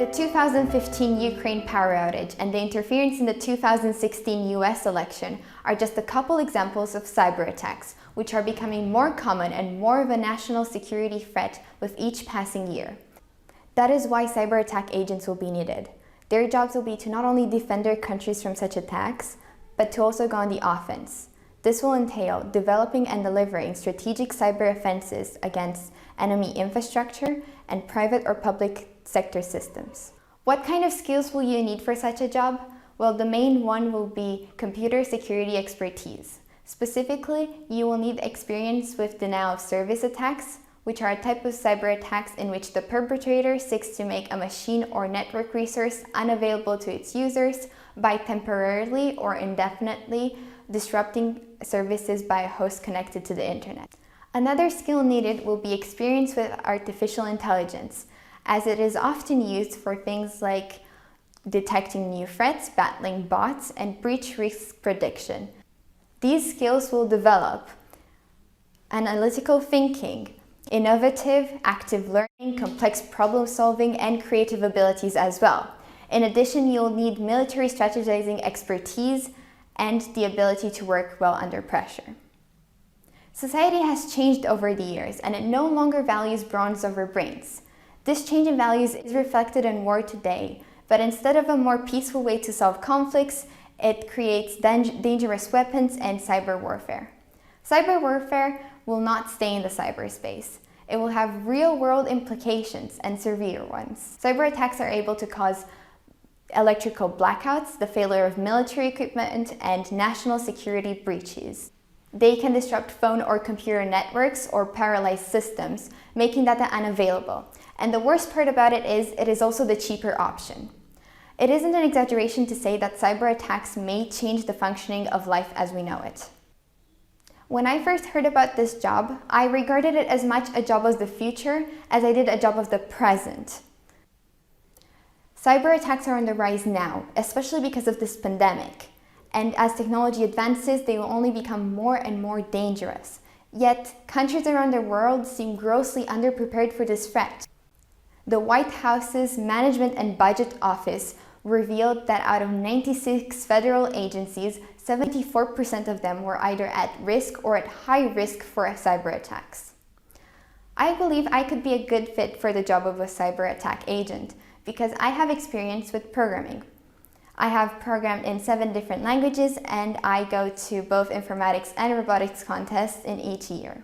The 2015 Ukraine power outage and the interference in the 2016 US election are just a couple examples of cyber attacks, which are becoming more common and more of a national security threat with each passing year. That is why cyber attack agents will be needed. Their jobs will be to not only defend their countries from such attacks, but to also go on the offense. This will entail developing and delivering strategic cyber offenses against enemy infrastructure and private or public sector systems. What kind of skills will you need for such a job? Well, the main one will be computer security expertise. Specifically, you will need experience with denial of service attacks, which are a type of cyber attacks in which the perpetrator seeks to make a machine or network resource unavailable to its users by temporarily or indefinitely disrupting services by a host connected to the internet. Another skill needed will be experience with artificial intelligence, as it is often used for things like detecting new threats, battling bots, and breach risk prediction. These skills will develop analytical thinking, innovative, active learning, complex problem solving, and creative abilities as well. In addition, you'll need military strategizing expertise and the ability to work well under pressure. Society has changed over the years, and it no longer values bronze over brains. This change in values is reflected in war today, but instead of a more peaceful way to solve conflicts, it creates dangerous weapons and cyber warfare. Cyber warfare will not stay in the cyberspace. It will have real-world implications and severe ones. Cyber attacks are able to cause electrical blackouts, the failure of military equipment, and national security breaches. They can disrupt phone or computer networks or paralyze systems, making data unavailable. And the worst part about it is also the cheaper option. It isn't an exaggeration to say that cyber attacks may change the functioning of life as we know it. When I first heard about this job, I regarded it as much a job of the future as I did a job of the present. Cyber attacks are on the rise now, especially because of this pandemic. And as technology advances, they will only become more and more dangerous. Yet, countries around the world seem grossly underprepared for this threat. The White House's Management and Budget Office revealed that out of 96 federal agencies, 74% of them were either at risk or at high risk for cyber attacks. I believe I could be a good fit for the job of a cyber attack agent because I have experience with programming. I have programmed in 7 different languages, and I go to both informatics and robotics contests in each year.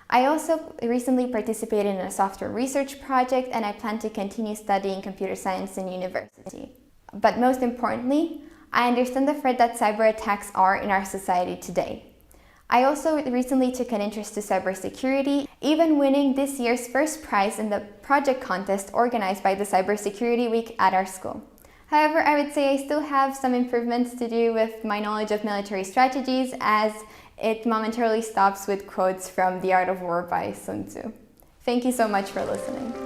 I also recently participated in a software research project, and I plan to continue studying computer science in university. But most importantly, I understand the threat that cyber attacks are in our society today. I also recently took an interest to cybersecurity, even winning this year's first prize in the project contest organized by the Cybersecurity Week at our school. However, I would say I still have some improvements to do with my knowledge of military strategies, as it momentarily stops with quotes from The Art of War by Sun Tzu. Thank you so much for listening.